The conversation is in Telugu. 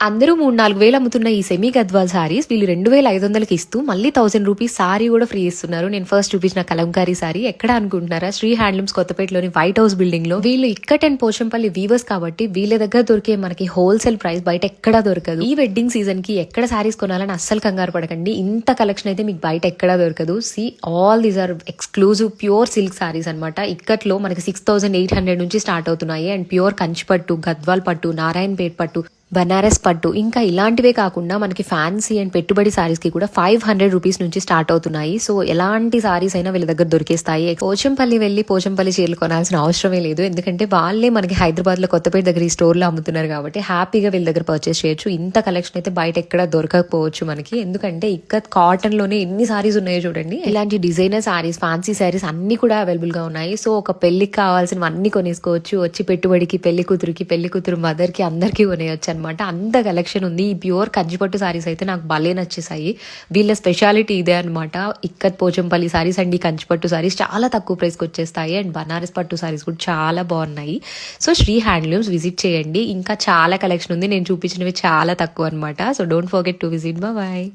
అందరూ 3-4 వేలు అమ్ముతున్న ఈ సెమీ గద్వాల్ సారీస్ వీళ్ళు 2500కి ఇస్తూ మళ్ళీ 1000 రూపీస్ సారీ కూడా ఫ్రీ ఇస్తున్నారు. నేను ఫస్ట్ చూపించిన కలంకారీ సారీ ఎక్కడ అనుకుంటున్నారా, శ్రీ హ్యాండ్లూమ్స్ కొత్తపేటలోని వైట్ హౌస్ బిల్డింగ్ లో. వీళ్ళు ఇక్కట్ అండ్ పోచంపల్లి వీవర్స్ కాబట్టి వీళ్ళ దగ్గర దొరికే మనకి హోల్సేల్ ప్రైస్ బయట ఎక్కడా దొరకదు. ఈ వెడ్డింగ్ సీజన్ కి ఎక్కడ సారీస్ కొనాలని అస్సలు కంగారు పడకండి, ఇంత కలెక్షన్ అయితే మీకు బయట ఎక్కడా దొరకదు. See all these are exclusive pure silk saris అనమాట. ఇక్కట్లో మనకి 6800 నుంచి స్టార్ట్ అవుతున్నాయి. అండ్ ప్యూర్ కంచి పట్టు, గద్వాల్ పట్టు, నారాయణపేట్ పట్టు, బనారస్ పట్టు, ఇంకా ఇలాంటివే కాకుండా మనకి ఫ్యాన్సీ అండ్ పెట్టుబడి సారీస్ కి కూడా 500 రూపీస్ నుంచి స్టార్ట్ అవుతున్నాయి. సో ఎలాంటి సారీస్ అయినా వీళ్ళ దగ్గర దొరికేస్తాయి. పోచంపల్లి వెళ్ళి పోచంపల్లి చీరలు కొనాల్సిన అవసరమే లేదు, ఎందుకంటే వాళ్ళే మనకి హైదరాబాద్ లో కొత్తపేట దగ్గర ఈ స్టోర్ లో అమ్ముతున్నారు కాబట్టి హ్యాపీగా వీళ్ళ దగ్గర పర్చేస్ చేయొచ్చు. ఇంత కలెక్షన్ అయితే బయట ఎక్కడ దొరకకపోవచ్చు మనకి, ఎందుకంటే ఇక్కడ కాటన్ లోనే ఎన్ని సారీస్ ఉన్నాయో చూడండి. ఇలాంటి డిజైనర్ సారీస్, ఫ్యాన్సీ సారీస్ అన్ని కూడా అవైలబుల్ గా ఉన్నాయి. సో ఒక పెళ్లికి కావాల్సినవి అన్ని కొనేసుకోవచ్చు. వచ్చి పెట్టుబడికి, పెళ్లి కూతురికి, పెళ్లి కూతురు మదర్ కి అందరికీ కొనేయచ్చు అనమాట. అంత కలెక్షన్ ఉంది. ఈ ప్యూర్ కంచిపట్టు సారీస్ అయితే నాకు భలే నచ్చేసాయి. వీళ్ళ స్పెషాలిటీ ఇదే అనమాట. ఇక్కత్ పోచంపల్లి సారీస్ అండ్ ఈ కంచిపట్టు సారీస్ చాలా తక్కువ ప్రైస్కి వచ్చేస్తాయి. అండ్ బనారస్ పట్టు సారీస్ కూడా చాలా బాగున్నాయి. సో శ్రీ హ్యాండ్లూమ్స్ విజిట్ చేయండి. ఇంకా చాలా కలెక్షన్ ఉంది, నేను చూపించినవి చాలా తక్కువ అనమాట. So don't forget to visit. Bye.